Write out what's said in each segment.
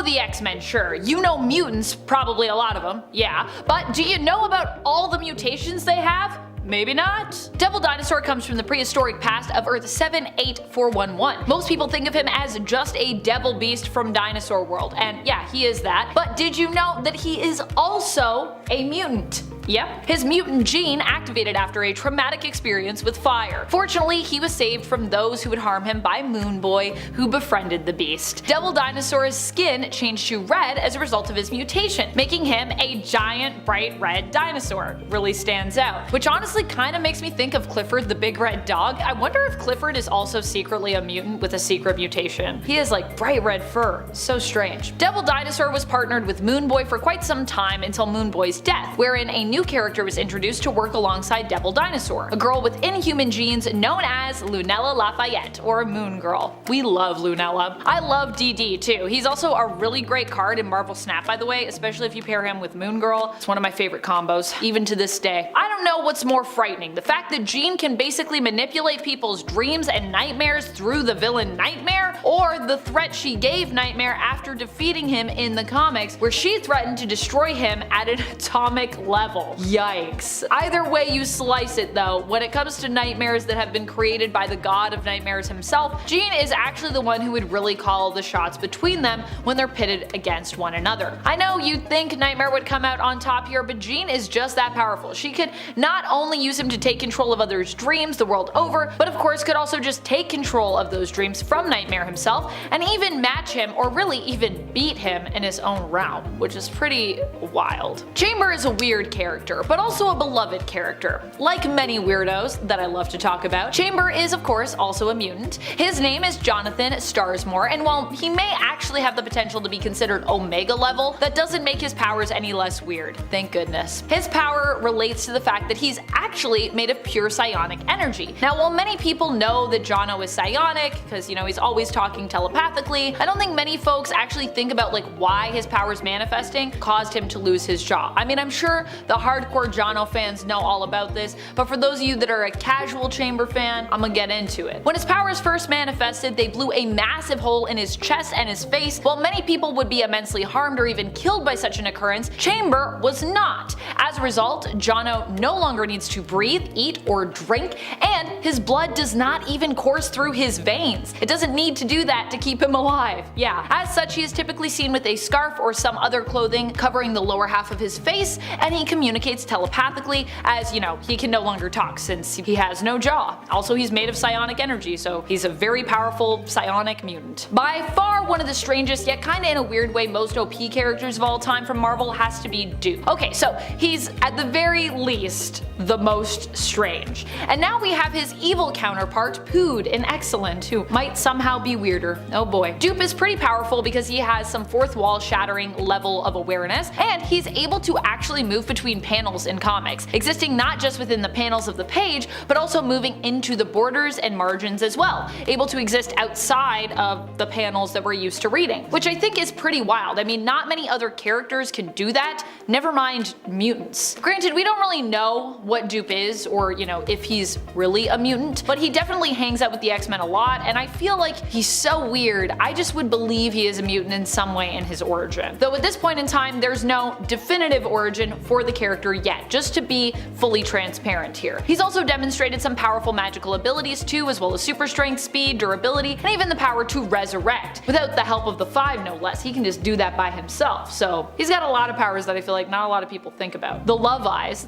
the X-Men, sure. You know mutants, probably a lot of them, yeah. But do you know about all the mutations they have? Maybe not. Devil Dinosaur comes from the prehistoric past of Earth 78411. Most people think of him as just a devil beast from Dinosaur World, and yeah, he is that. But did you know that he is also a mutant? Yep, his mutant gene activated after a traumatic experience with fire. Fortunately, he was saved from those who would harm him by Moon Boy, who befriended the beast. Devil Dinosaur's skin changed to red as a result of his mutation, making him a giant bright red dinosaur. Really stands out. Which honestly kinda makes me think of Clifford the Big Red Dog. I wonder if Clifford is also secretly a mutant with a secret mutation. He has like bright red fur. So strange. Devil Dinosaur was partnered with Moon Boy for quite some time until Moon Boy's death, wherein a new character was introduced to work alongside Devil Dinosaur, a girl with inhuman genes known as Lunella Lafayette, or Moon Girl. We love Lunella. I love DD too. He's also a really great card in Marvel Snap, by the way, especially if you pair him with Moon Girl. It's one of my favorite combos, even to this day. I don't know what's more frightening, the fact that Jean can basically manipulate people's dreams and nightmares through the villain Nightmare, or the threat she gave Nightmare after defeating him in the comics, where she threatened to destroy him at an atomic level. Yikes. Either way you slice it though, when it comes to nightmares that have been created by the god of nightmares himself, Jean is actually the one who would really call the shots between them when they're pitted against one another. I know you'd think Nightmare would come out on top here, but Jean is just that powerful. She could not only use him to take control of others' dreams the world over, but of course could also just take control of those dreams from Nightmare himself, and even match him, or really even beat him in his own realm, which is pretty wild. Chamber is a weird character, but also a beloved character. Like many weirdos that I love to talk about, Chamber is of course also a mutant. His name is Jonathan Starsmore, and while he may actually have the potential to be considered Omega level, that doesn't make his powers any less weird, thank goodness. His power relates to the fact that he's actually made of pure psionic energy. Now while many people know that Jono is psionic, because you know he's always talking telepathically, I don't think many folks actually think about like why his powers manifesting caused him to lose his jaw. I mean, I'm sure the hardcore Jono fans know all about this, but for those of you that are a casual Chamber fan, I'm gonna get into it. When his powers first manifested, they blew a massive hole in his chest and his face. While many people would be immensely harmed or even killed by such an occurrence, Chamber was not. As a result, Jono no longer needs to breathe, eat, or drink, and his blood does not even course through his veins. It doesn't need to do that to keep him alive. Yeah, as such he is typically seen with a scarf or some other clothing covering the lower half of his face, and he communicates telepathically, as you know, he can no longer talk since he has no jaw. Also he's made of psionic energy, so he's a very powerful psionic mutant. By far one of the strangest, yet kinda in a weird way most OP characters of all time from Marvel has to be Duke. Okay, so he's at the very least the most strange. And now we have his evil counterpart, Pood in Excellent, who might somehow be weirder. Oh boy. Dupe is pretty powerful because he has some fourth wall shattering level of awareness, and he's able to actually move between panels in comics, existing not just within the panels of the page, but also moving into the borders and margins as well, able to exist outside of the panels that we're used to reading, which I think is pretty wild. I mean, not many other characters can do that, never mind mutants. Granted, we don't really know what Dupe is, or you know, if he's really a mutant, but he definitely hangs out with the X-Men a lot, and I feel like he's so weird, I just would believe he is a mutant in some way in his origin. Though at this point in time, there's no definitive origin for the character yet, just to be fully transparent here. He's also demonstrated some powerful magical abilities too, as well as super strength, speed, durability, and even the power to resurrect. Without the help of the Five no less, he can just do that by himself, so he's got a lot of powers that I feel like not a lot of people think about. The Love Eyes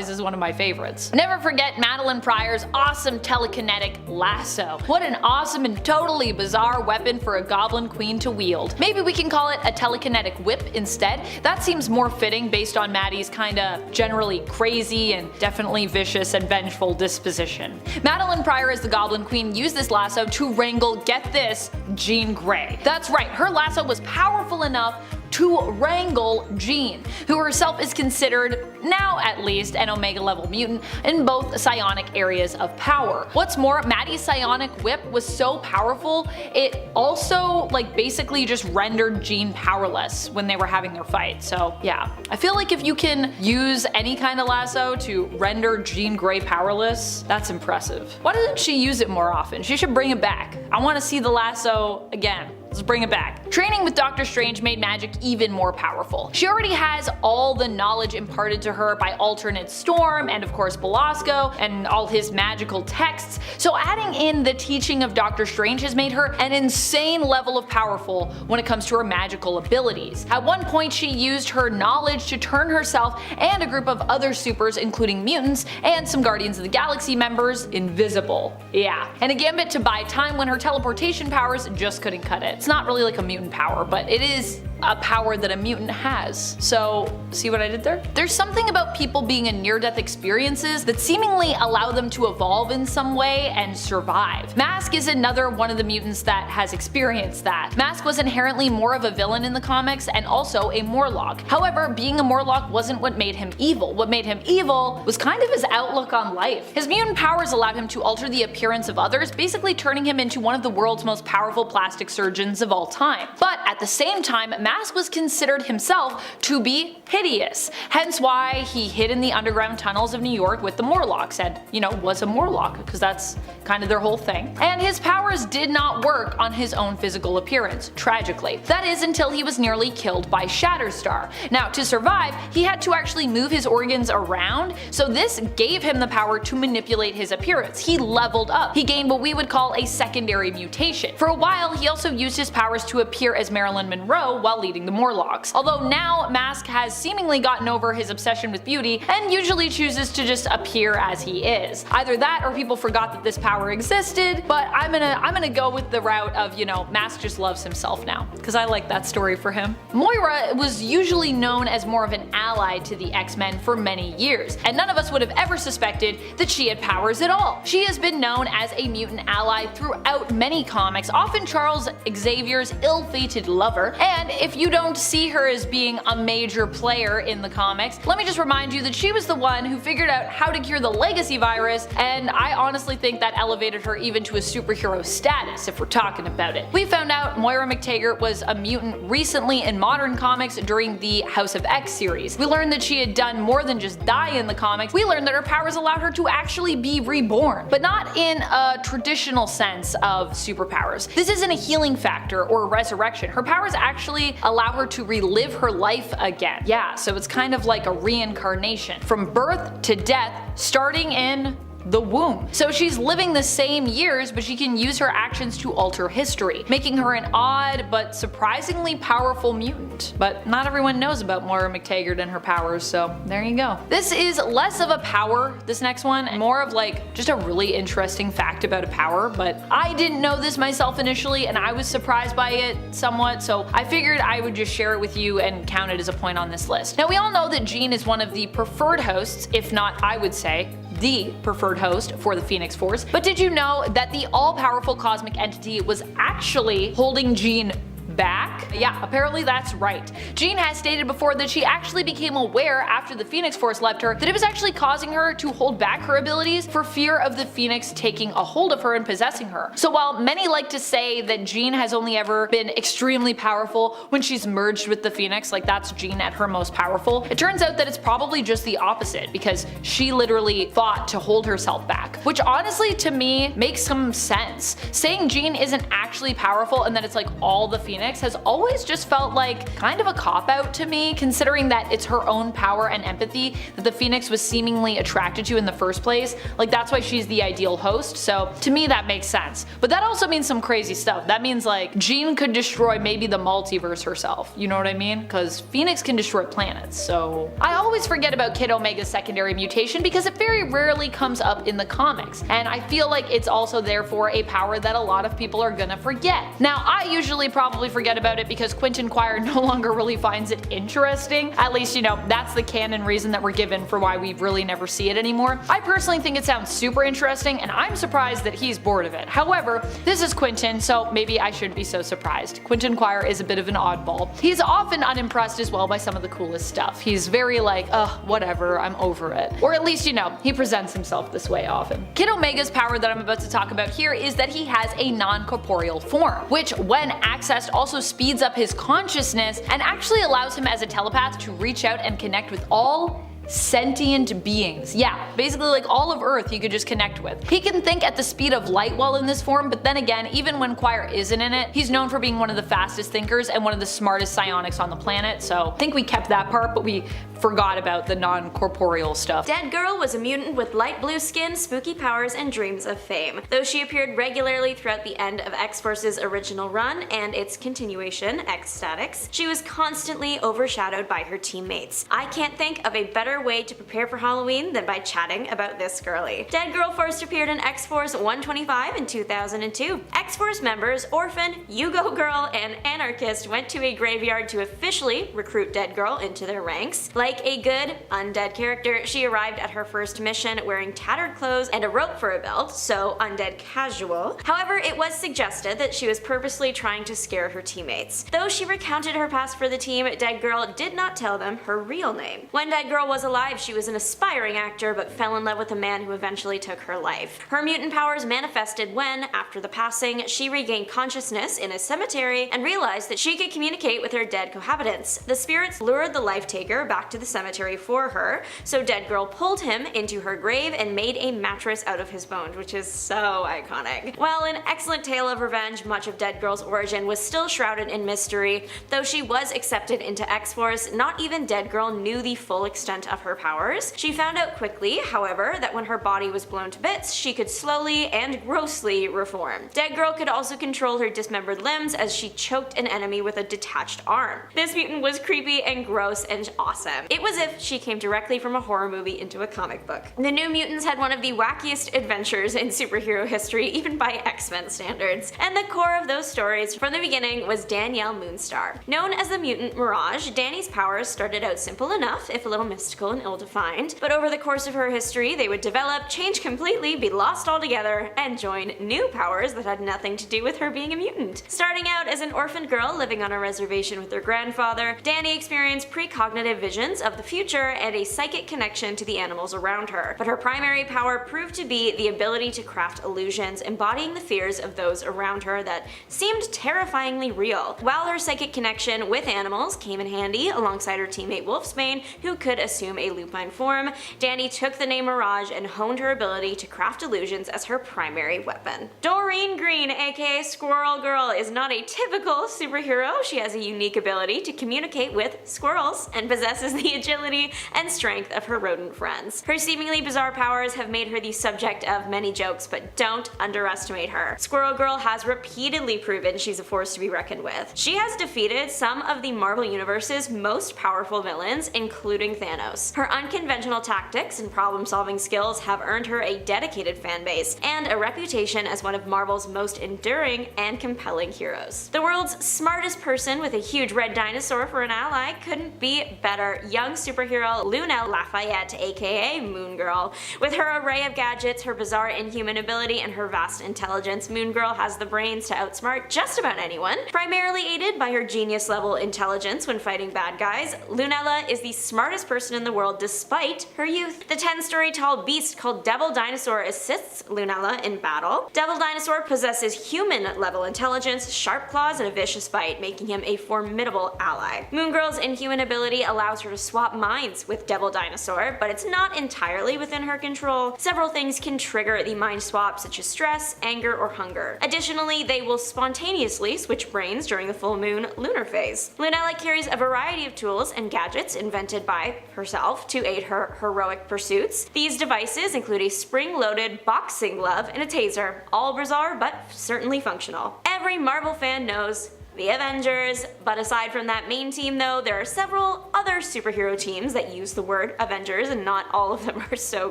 is one of my favorites. Never forget Madeline Pryor's awesome telekinetic lasso. What an awesome and totally bizarre weapon for a goblin queen to wield. Maybe we can call it a telekinetic whip instead. That seems more fitting based on Maddie's kinda generally crazy and definitely vicious and vengeful disposition. Madeline Pryor as the Goblin Queen used this lasso to wrangle, get this, Jean Grey. That's right, her lasso was powerful enough to wrangle Jean, who herself is considered, now at least, an Omega level mutant in both psionic areas of power. What's more, Maddie's psionic whip was so powerful, it also like basically just rendered Jean powerless when they were having their fight. So yeah, I feel like if you can use any kind of lasso to render Jean Grey powerless, that's impressive. Why doesn't she use it more often? She should bring it back. I want to see the lasso again. Let's bring it back. Training with Doctor Strange made magic even more powerful. She already has all the knowledge imparted to her by Alternate Storm and of course Belasco and all his magical texts, so adding in the teaching of Doctor Strange has made her an insane level of powerful when it comes to her magical abilities. At one point she used her knowledge to turn herself and a group of other supers, including mutants and some Guardians of the Galaxy members, invisible. Yeah. And a gambit to buy time when her teleportation powers just couldn't cut it. It's not really like a mutant power, but it is a power that a mutant has. So, see what I did there? There's something about people being in near-death experiences that seemingly allow them to evolve in some way and survive. Mask is another one of the mutants that has experienced that. Mask was inherently more of a villain in the comics and also a Morlock. However, being a Morlock wasn't what made him evil. What made him evil was kind of his outlook on life. His mutant powers allowed him to alter the appearance of others, basically turning him into one of the world's most powerful plastic surgeons of all time. But at the same time, Mask was considered himself to be hideous, hence why he hid in the underground tunnels of New York with the Morlocks and, was a Morlock, because that's kind of their whole thing. And his powers did not work on his own physical appearance, tragically. That is until he was nearly killed by Shatterstar. Now, to survive, he had to actually move his organs around, so this gave him the power to manipulate his appearance. He leveled up. He gained what we would call a secondary mutation. For a while, he also used his powers to appear as Marilyn Monroe while leading the Morlocks. Although now Mask has seemingly gotten over his obsession with beauty and usually chooses to just appear as he is. Either that or people forgot that this power existed, but I'm gonna go with the route of, Mask just loves himself now, because I like that story for him. Moira was usually known as more of an ally to the X-Men for many years, and none of us would have ever suspected that she had powers at all. She has been known as a mutant ally throughout many comics, often Charles Xavier's ill-fated lover, and if you don't see her as being a major player in the comics, let me just remind you that she was the one who figured out how to cure the legacy virus, and I honestly think that elevated her even to a superhero status if we're talking about it. We found out Moira McTaggart was a mutant recently in modern comics during the House of X series. We learned that she had done more than just die in the comics. We learned that her powers allowed her to actually be reborn, but not in a traditional sense of superpowers. This isn't a healing factor or a resurrection. Her powers actually allow her to relive her life again. Yeah, so it's kind of like a reincarnation. From birth to death, starting in the womb. So she's living the same years, but she can use her actions to alter history, making her an odd but surprisingly powerful mutant. But not everyone knows about Moira McTaggart and her powers, so there you go. This is less of a power, this next one, and more of like just a really interesting fact about a power, but I didn't know this myself initially and I was surprised by it somewhat, so I figured I would just share it with you and count it as a point on this list. Now we all know that Jean is one of the preferred hosts, if not I would say the preferred host for the Phoenix Force, but did you know that the all-powerful cosmic entity was actually holding Jean back? Yeah, apparently that's right. Jean has stated before that she actually became aware after the Phoenix Force left her that it was actually causing her to hold back her abilities for fear of the Phoenix taking a hold of her and possessing her. So while many like to say that Jean has only ever been extremely powerful when she's merged with the Phoenix, like that's Jean at her most powerful, it turns out that it's probably just the opposite, because she literally fought to hold herself back, which honestly to me makes some sense. Saying Jean isn't actually powerful and that it's like all the Phoenix has always just felt like kind of a cop-out to me, considering that it's her own power and empathy that the Phoenix was seemingly attracted to in the first place. Like that's why she's the ideal host, so to me that makes sense. But that also means some crazy stuff. That means like Jean could destroy maybe the multiverse herself, you know what I mean? Because Phoenix can destroy planets, so. I always forget about Kid Omega's secondary mutation because it very rarely comes up in the comics, and I feel like it's also therefore a power that a lot of people are gonna forget. Now I usually probably forget about it because Quentin Quire no longer really finds it interesting. At least, that's the canon reason that we're given for why we really never see it anymore. I personally think it sounds super interesting and I'm surprised that he's bored of it. However, this is Quentin, so maybe I shouldn't be so surprised. Quentin Quire is a bit of an oddball. He's often unimpressed as well by some of the coolest stuff. He's very like, ugh, whatever, I'm over it. Or at least, he presents himself this way often. Kid Omega's power that I'm about to talk about here is that he has a non-corporeal form, which when accessed also speeds up his consciousness and actually allows him as a telepath to reach out and connect with all sentient beings. Yeah, basically like all of Earth you could just connect with. He can think at the speed of light while in this form, but then again, even when Quire isn't in it, he's known for being one of the fastest thinkers and one of the smartest psionics on the planet, so I think we kept that part, but we forgot about the non-corporeal stuff. Dead Girl was a mutant with light blue skin, spooky powers, and dreams of fame. Though she appeared regularly throughout the end of X-Force's original run and its continuation, X-Statix, she was constantly overshadowed by her teammates. I can't think of a better way to prepare for Halloween than by chatting about this girly. Dead Girl first appeared in X-Force 125 in 2002. X-Force members Orphan, You-Go Girl, and Anarchist went to a graveyard to officially recruit Dead Girl into their ranks. Like a good undead character, she arrived at her first mission wearing tattered clothes and a rope for a belt, so undead casual. However, it was suggested that she was purposely trying to scare her teammates. Though she recounted her past for the team, Dead Girl did not tell them her real name. When Dead Girl was alive, she was an aspiring actor but fell in love with a man who eventually took her life. Her mutant powers manifested when, after the passing, she regained consciousness in a cemetery and realized that she could communicate with her dead cohabitants. The spirits lured the life taker back to the cemetery for her, so Dead Girl pulled him into her grave and made a mattress out of his bones, which is so iconic. While an excellent tale of revenge, much of Dead Girl's origin was still shrouded in mystery. Though she was accepted into X-Force, not even Dead Girl knew the full extent of her powers. She found out quickly, however, that when her body was blown to bits, she could slowly and grossly reform. Dead Girl could also control her dismembered limbs as she choked an enemy with a detached arm. This mutant was creepy and gross and awesome. It was as if she came directly from a horror movie into a comic book. The New Mutants had one of the wackiest adventures in superhero history, even by X-Men standards, and the core of those stories from the beginning was Danielle Moonstar. Known as the mutant Mirage, Dani's powers started out simple enough, if a little mystical and ill-defined, but over the course of her history they would develop, change completely, be lost altogether, and join new powers that had nothing to do with her being a mutant. Starting out as an orphaned girl living on a reservation with her grandfather, Dani experienced precognitive visions of the future and a psychic connection to the animals around her, but her primary power proved to be the ability to craft illusions embodying the fears of those around her that seemed terrifyingly real. While her psychic connection with animals came in handy alongside her teammate Wolfsbane, who could assume a lupine form, Dani took the name Mirage and honed her ability to craft illusions as her primary weapon. Doreen Green, aka Squirrel Girl, is not a typical superhero. She has a unique ability to communicate with squirrels and possesses the agility and strength of her rodent friends. Her seemingly bizarre powers have made her the subject of many jokes, but don't underestimate her. Squirrel Girl has repeatedly proven she's a force to be reckoned with. She has defeated some of the Marvel Universe's most powerful villains, including Thanos. Her unconventional tactics and problem-solving skills have earned her a dedicated fanbase and a reputation as one of Marvel's most enduring and compelling heroes. The world's smartest person with a huge red dinosaur for an ally couldn't be better. Young superhero Luna Lafayette, aka Moon Girl. With her array of gadgets, her bizarre inhuman ability, and her vast intelligence, Moon Girl has the brains to outsmart just about anyone. Primarily aided by her genius-level intelligence when fighting bad guys, Lunella is the smartest person in the world despite her youth. The 10-story tall beast called Devil Dinosaur assists Lunella in battle. Devil Dinosaur possesses human-level intelligence, sharp claws, and a vicious bite, making him a formidable ally. Moon Girl's inhuman ability allows her to swap minds with Devil Dinosaur, but it's not entirely within her control. Several things can trigger the mind swap, such as stress, anger, or hunger. Additionally, they will spontaneously switch brains during the full moon lunar phase. Lunella carries a variety of tools and gadgets invented by herself to aid her heroic pursuits. These devices include a spring-loaded boxing glove and a taser, all bizarre but certainly functional. Every Marvel fan knows the Avengers, but aside from that main team though, there are several other superhero teams that use the word Avengers, and not all of them are so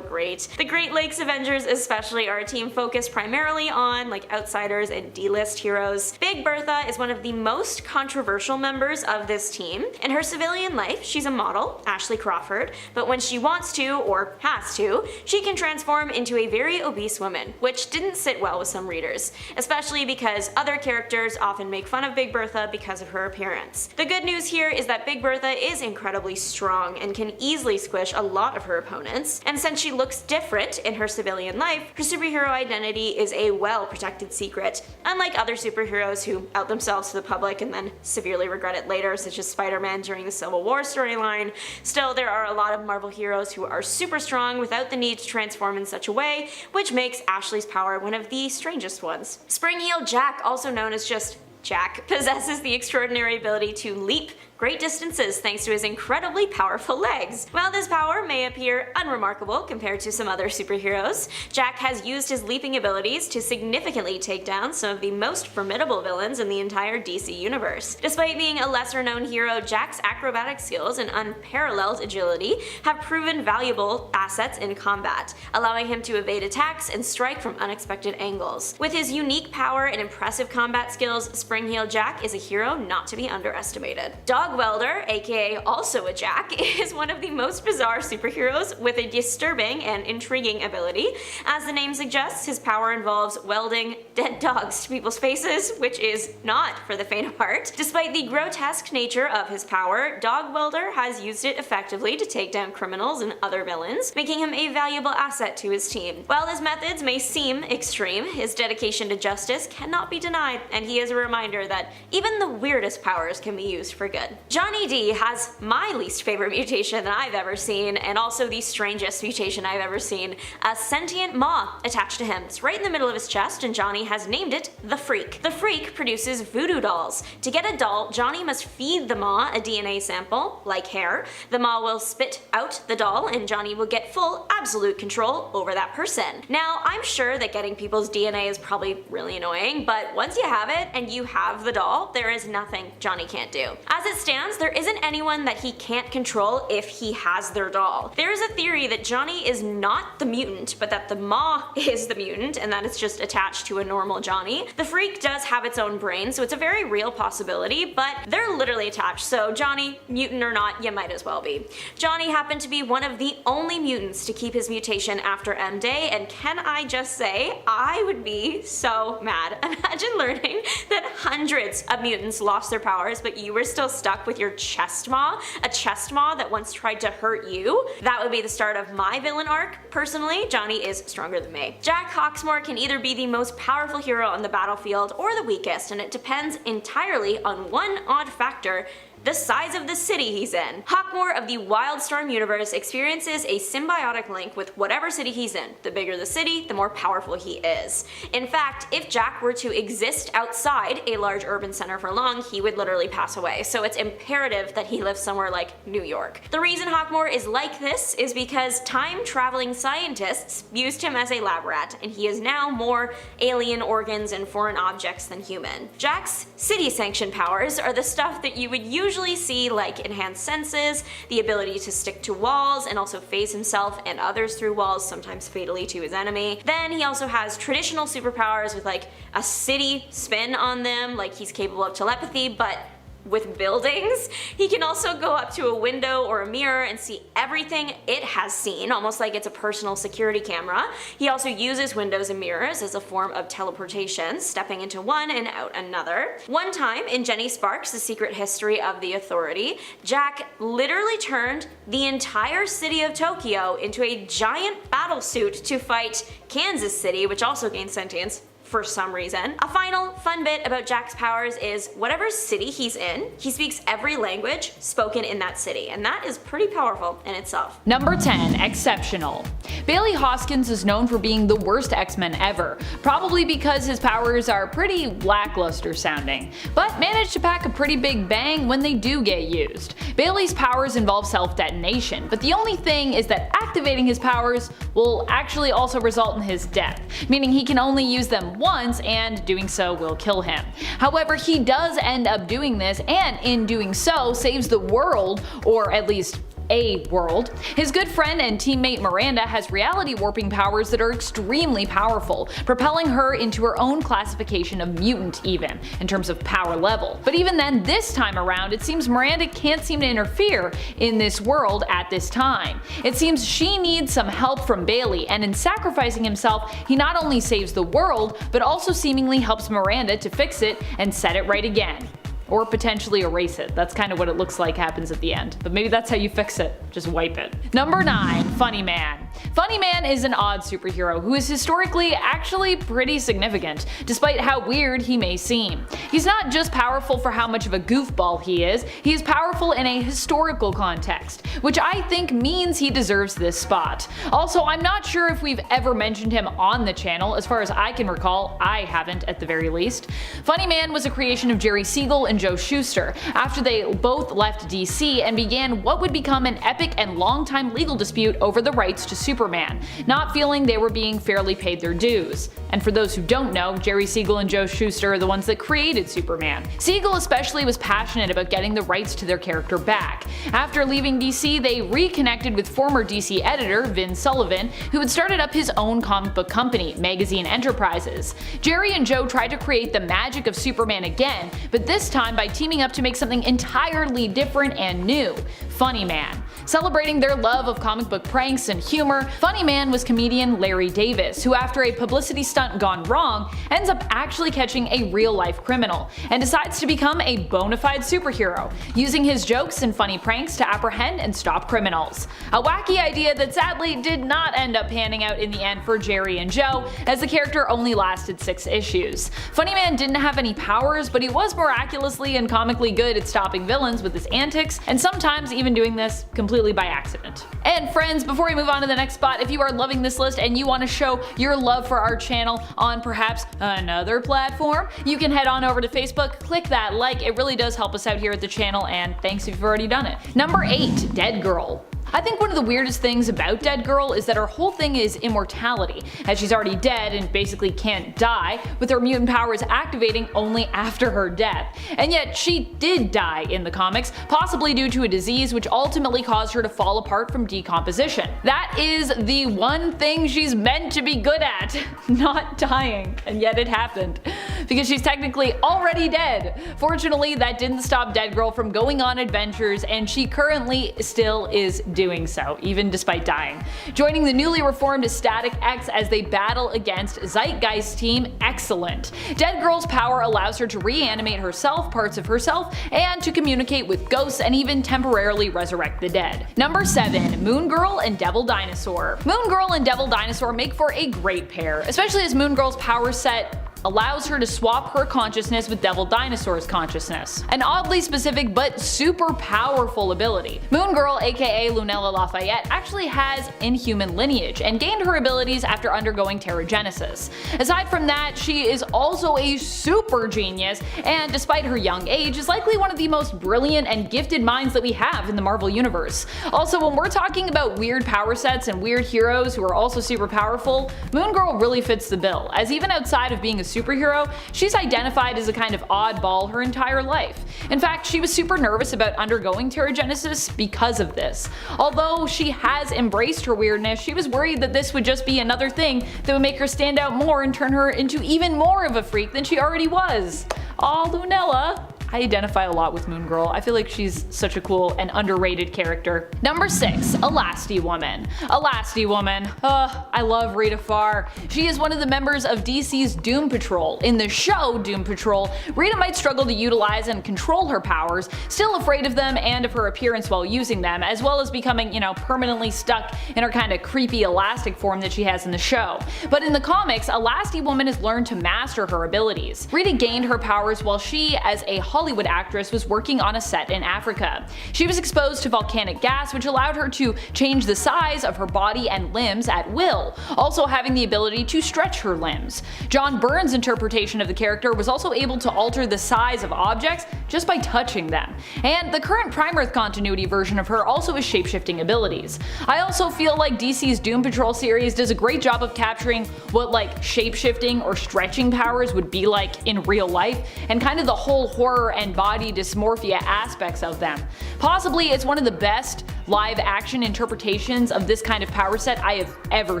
great. The Great Lakes Avengers especially are a team focused primarily on outsiders and D-list heroes. Big Bertha is one of the most controversial members of this team. In her civilian life, she's a model, Ashley Crawford, but when she wants to, or has to, she can transform into a very obese woman, which didn't sit well with some readers, especially because other characters often make fun of Big Bertha Bertha because of her appearance. The good news here is that Big Bertha is incredibly strong and can easily squish a lot of her opponents, and since she looks different in her civilian life, her superhero identity is a well-protected secret, unlike other superheroes who out themselves to the public and then severely regret it later, such as Spider-Man during the Civil War storyline. Still, there are a lot of Marvel heroes who are super strong without the need to transform in such a way, which makes Ashley's power one of the strangest ones. Spring-heeled Jack, also known as just Jack, possesses the extraordinary ability to leap great distances thanks to his incredibly powerful legs. While this power may appear unremarkable compared to some other superheroes, Jack has used his leaping abilities to significantly take down some of the most formidable villains in the entire DC universe. Despite being a lesser known hero, Jack's acrobatic skills and unparalleled agility have proven valuable assets in combat, allowing him to evade attacks and strike from unexpected angles. With his unique power and impressive combat skills, Spring-heeled Jack is a hero not to be underestimated. Dog Welder, aka also a Jack, is one of the most bizarre superheroes with a disturbing and intriguing ability. As the name suggests, his power involves welding dead dogs to people's faces, which is not for the faint of heart. Despite the grotesque nature of his power, Dog Welder has used it effectively to take down criminals and other villains, making him a valuable asset to his team. While his methods may seem extreme, his dedication to justice cannot be denied, and he is a reminder that even the weirdest powers can be used for good. Johnny D has my least favorite mutation that I've ever seen, and also the strangest mutation I've ever seen, a sentient maw attached to him. It's right in the middle of his chest, and Johnny has named it the Freak. The Freak produces voodoo dolls. To get a doll, Johnny must feed the maw a DNA sample, like hair. The maw will spit out the doll, and Johnny will get full, absolute control over that person. Now, I'm sure that getting people's DNA is probably really annoying, but once you have it, and you have the doll, there is nothing Johnny can't do. As it stands, there isn't anyone that he can't control if he has their doll. There is a theory that Johnny is not the mutant, but that the maw is the mutant, and that it's just attached to a normal Johnny. The Freak does have its own brain, so it's a very real possibility, but they're literally attached, so Johnny, mutant or not, you might as well be. Johnny happened to be one of the only mutants to keep his mutation after M-Day, and can I just say, I would be so mad. Imagine learning that hundreds of mutants lost their powers, but you were still stuck with your chest maw, a chest maw that once tried to hurt you. That would be the start of my villain arc. Personally, Johnny is stronger than me. Jack Hawksmoor can either be the most powerful hero on the battlefield or the weakest, and it depends entirely on one odd factor: the size of the city he's in. Hawksmoor of the Wildstorm universe experiences a symbiotic link with whatever city he's in. The bigger the city, the more powerful he is. In fact, if Jack were to exist outside a large urban center for long, he would literally pass away, so it's imperative that he lives somewhere like New York. The reason Hawksmoor is like this is because time-traveling scientists used him as a lab rat, and he is now more alien organs and foreign objects than human. Jack's city-sanctioned powers are the stuff that you would usually see, like enhanced senses, the ability to stick to walls and also phase himself and others through walls, sometimes fatally to his enemy. Then he also has traditional superpowers with like a city spin on them, like he's capable of telepathy, but with buildings. He can also go up to a window or a mirror and see everything it has seen, almost like it's a personal security camera. He also uses windows and mirrors as a form of teleportation, stepping into one and out another. One time in Jenny Sparks' The Secret History of the Authority, Jack literally turned the entire city of Tokyo into a giant battle suit to fight Kansas City, which also gained sentience for some reason. A final fun bit about Jack's powers is whatever city he's in, he speaks every language spoken in that city, and that is pretty powerful in itself. Number 10. X-Ceptional. Bailey Hoskins is known for being the worst X-Men ever, probably because his powers are pretty lackluster sounding, but manage to pack a pretty big bang when they do get used. Bailey's powers involve self-detonation, but the only thing is that activating his powers will actually also result in his death, meaning he can only use them once, and doing so will kill him. However, he does end up doing this, and in doing so saves the world, or at least a world. His good friend and teammate Miranda has reality warping powers that are extremely powerful, propelling her into her own classification of mutant even, in terms of power level. But even then, this time around, it seems Miranda can't seem to interfere in this world at this time. It seems she needs some help from Bailey, and in sacrificing himself, he not only saves the world, but also seemingly helps Miranda to fix it and set it right again. or potentially erase it. That's kind of what it looks like happens at the end. But maybe that's how you fix it. Just wipe it. Number 9. Funny Man. Funny Man is an odd superhero who is historically actually pretty significant, despite how weird he may seem. He's not just powerful for how much of a goofball he is powerful in a historical context, which I think means he deserves this spot. Also, I'm not sure if we've ever mentioned him on the channel. As far as I can recall, I haven't at the very least. Funny Man was a creation of Jerry Siegel and Joe Shuster, after they both left DC and began what would become an epic and long-time legal dispute over the rights to Superman, not feeling they were being fairly paid their dues. And for those who don't know, Jerry Siegel and Joe Shuster are the ones that created Superman. Siegel especially was passionate about getting the rights to their character back. After leaving DC, they reconnected with former DC editor Vin Sullivan, who had started up his own comic book company, Magazine Enterprises. Jerry and Joe tried to create the magic of Superman again, but this time by teaming up to make something entirely different and new: Funny Man. Celebrating their love of comic book pranks and humor, Funny Man was comedian Larry Davis, who after a publicity stunt gone wrong, ends up actually catching a real-life criminal, and decides to become a bona fide superhero, using his jokes and funny pranks to apprehend and stop criminals. A wacky idea that sadly did not end up panning out in the end for Jerry and Joe, as the character only lasted 6 issues. Funny Man didn't have any powers, but he was miraculously and comically good at stopping villains with his antics, and sometimes even doing this completely by accident. And friends, before we move on to the next spot, if you are loving this list and you want to show your love for our channel on perhaps another platform, you can head on over to Facebook, click that like, it really does help us out here at the channel, and thanks if you've already done it. Number 8. Dead Girl. I think one of the weirdest things about Dead Girl is that her whole thing is immortality, as she's already dead and basically can't die, with her mutant powers activating only after her death. And yet she did die in the comics, possibly due to a disease which ultimately caused her to fall apart from decomposition. That is the one thing she's meant to be good at, not dying, and yet it happened. Because she's technically already dead. Fortunately, that didn't stop Dead Girl from going on adventures, and she currently still is doing so, even despite dying. Joining the newly reformed Static X as they battle against Zeitgeist Team Excellent. Dead Girl's power allows her to reanimate herself, parts of herself, and to communicate with ghosts and even temporarily resurrect the dead. Number 7. Moon Girl and Devil Dinosaur. Moon Girl and Devil Dinosaur make for a great pair, especially as Moon Girl's power set allows her to swap her consciousness with Devil Dinosaur's consciousness. An oddly specific but super powerful ability. Moon Girl, aka Lunella Lafayette, actually has inhuman lineage and gained her abilities after undergoing Terrigenesis. Aside from that, she is also a super genius, and despite her young age, is likely one of the most brilliant and gifted minds that we have in the Marvel Universe. Also, when we're talking about weird power sets and weird heroes who are also super powerful, Moon Girl really fits the bill, as even outside of being a superhero, she's identified as a kind of oddball her entire life. In fact, she was super nervous about undergoing Terrigenesis because of this. Although she has embraced her weirdness, she was worried that this would just be another thing that would make her stand out more and turn her into even more of a freak than she already was. Aw, Lunella. I identify a lot with Moon Girl. I feel like she's such a cool and underrated character. Number 6. Elasti Woman. Elasti Woman. I love Rita Farr. She is one of the members of DC's Doom Patrol. In the show Doom Patrol, Rita might struggle to utilize and control her powers, still afraid of them and of her appearance while using them, as well as becoming, permanently stuck in her kind of creepy elastic form that she has in the show. But in the comics, Elasti Woman has learned to master her abilities. Rita gained her powers while she, as a Hollywood actress, was working on a set in Africa. She was exposed to volcanic gas, which allowed her to change the size of her body and limbs at will, also having the ability to stretch her limbs. John Byrne's interpretation of the character was also able to alter the size of objects just by touching them. And the current Prime Earth continuity version of her also has shapeshifting abilities. I also feel like DC's Doom Patrol series does a great job of capturing what shapeshifting or stretching powers would be like in real life, and kind of the whole horror and body dysmorphia aspects of them. Possibly it's one of the best live action interpretations of this kind of power set I have ever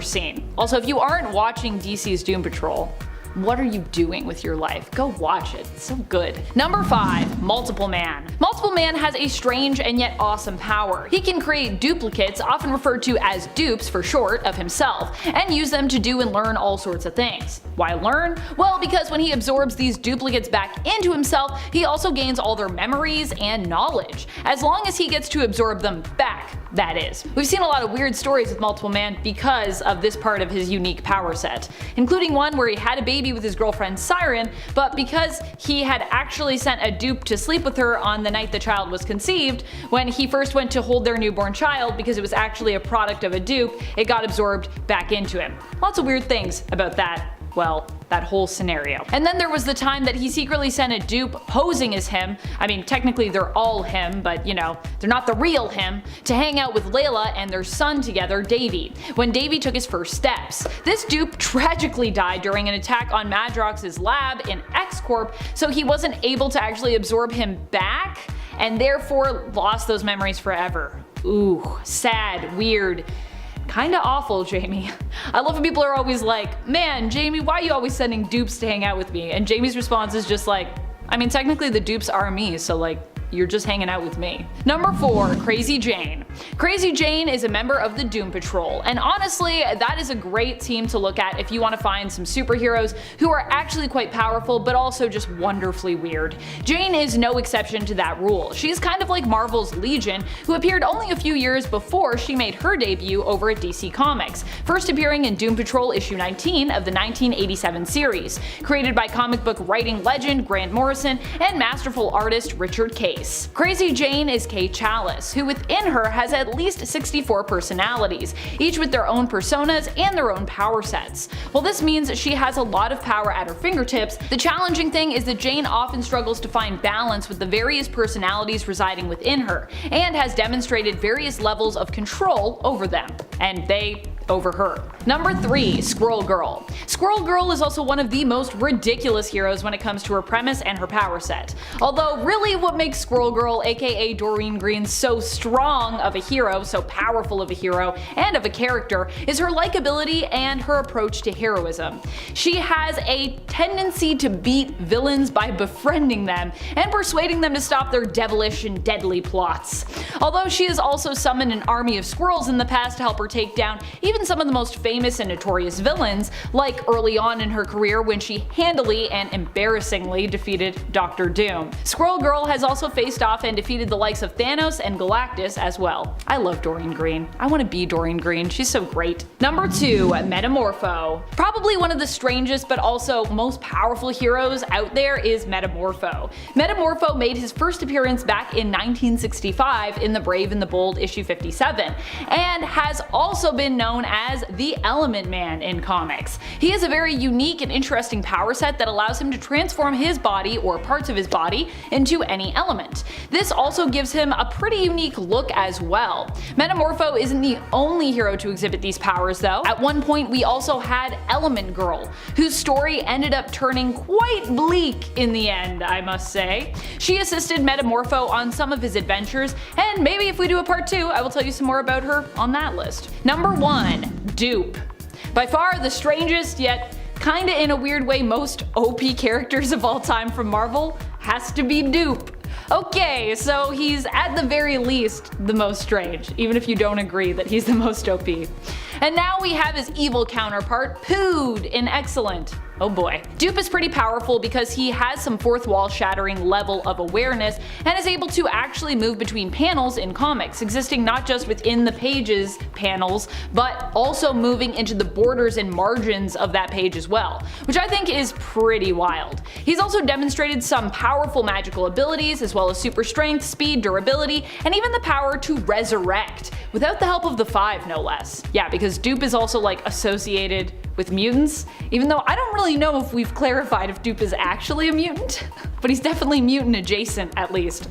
seen. Also, if you aren't watching DC's Doom Patrol, What are you doing with your life? Go watch it. It's so good. Number 5. Multiple Man. Multiple Man has a strange and yet awesome power. He can create duplicates, often referred to as dupes for short, of himself, and use them to do and learn all sorts of things. Why learn? Well, because when he absorbs these duplicates back into himself, he also gains all their memories and knowledge, as long as he gets to absorb them back, that is. We've seen a lot of weird stories with Multiple Man because of this part of his unique power set, including one where he had a baby with his girlfriend Siren, but because he had actually sent a dupe to sleep with her on the night the child was conceived, when he first went to hold their newborn child, because it was actually a product of a dupe, it got absorbed back into him. Lots of weird things about that. Well, that whole scenario. And then there was the time that he secretly sent a dupe posing as him, I mean technically they're all him, but you know, they're not the real him, to hang out with Layla and their son together, Davy, when Davy took his first steps. This dupe tragically died during an attack on Madrox's lab in X-Corp, so he wasn't able to actually absorb him back, and therefore lost those memories forever. Ooh, sad, weird. Kinda awful, Jamie. I love when people are always like, man, Jamie, why are you always sending dupes to hang out with me? And Jamie's response is just like, I mean, technically the dupes are me, so like, you're just hanging out with me. Number 4. Crazy Jane. Crazy Jane is a member of the Doom Patrol, and honestly, that is a great team to look at if you want to find some superheroes who are actually quite powerful but also just wonderfully weird. Jane is no exception to that rule. She's kind of like Marvel's Legion, who appeared only a few years before she made her debut over at DC Comics, first appearing in Doom Patrol issue 19 of the 1987 series, created by comic book writing legend Grant Morrison and masterful artist Richard Case. Crazy Jane is Kay Chalice, who within her has at least 64 personalities, each with their own personas and their own power sets. While this means she has a lot of power at her fingertips, the challenging thing is that Jane often struggles to find balance with the various personalities residing within her, and has demonstrated various levels of control over them, and they over her. Number 3. Squirrel Girl. Squirrel Girl is also one of the most ridiculous heroes when it comes to her premise and her power set. Although really what makes Squirrel Girl, aka Doreen Green, so strong of a hero, so powerful of a hero, and of a character, is her likability and her approach to heroism. She has a tendency to beat villains by befriending them and persuading them to stop their devilish and deadly plots. Although she has also summoned an army of squirrels in the past to help her take down even some of the most famous and notorious villains, like early on in her career when she handily and embarrassingly defeated Dr. Doom. Squirrel Girl has also faced off and defeated the likes of Thanos and Galactus as well. I love Doreen Green. I want to be Doreen Green. She's so great. Number 2. Metamorpho. Probably one of the strangest but also most powerful heroes out there is Metamorpho. Metamorpho made his first appearance back in 1965 in The Brave and the Bold issue 57, and has also been known as the Element Man in comics. He has a very unique and interesting power set that allows him to transform his body or parts of his body into any element. This also gives him a pretty unique look as well. Metamorpho isn't the only hero to exhibit these powers though. At one point we also had Element Girl, whose story ended up turning quite bleak in the end, I must say. She assisted Metamorpho on some of his adventures, and maybe if we do a part 2 I will tell you some more about her on that list. Number 1. Dupe. By far the strangest yet kinda in a weird way most OP characters of all time from Marvel has to be Dupe. Okay, so he's at the very least the most strange, even if you don't agree that he's the most OP. And now we have his evil counterpart, Pood, in Excellent. Oh boy. Dupe is pretty powerful because he has some fourth wall shattering level of awareness and is able to actually move between panels in comics, existing not just within the pages panels, but also moving into the borders and margins of that page as well, which I think is pretty wild. He's also demonstrated some powerful magical abilities as well as super strength, speed, durability, and even the power to resurrect, without the help of the Five no less. Yeah, because Dupe is also like associated with mutants, even though I don't really know if we've clarified if Dupe is actually a mutant, but he's definitely mutant adjacent at least.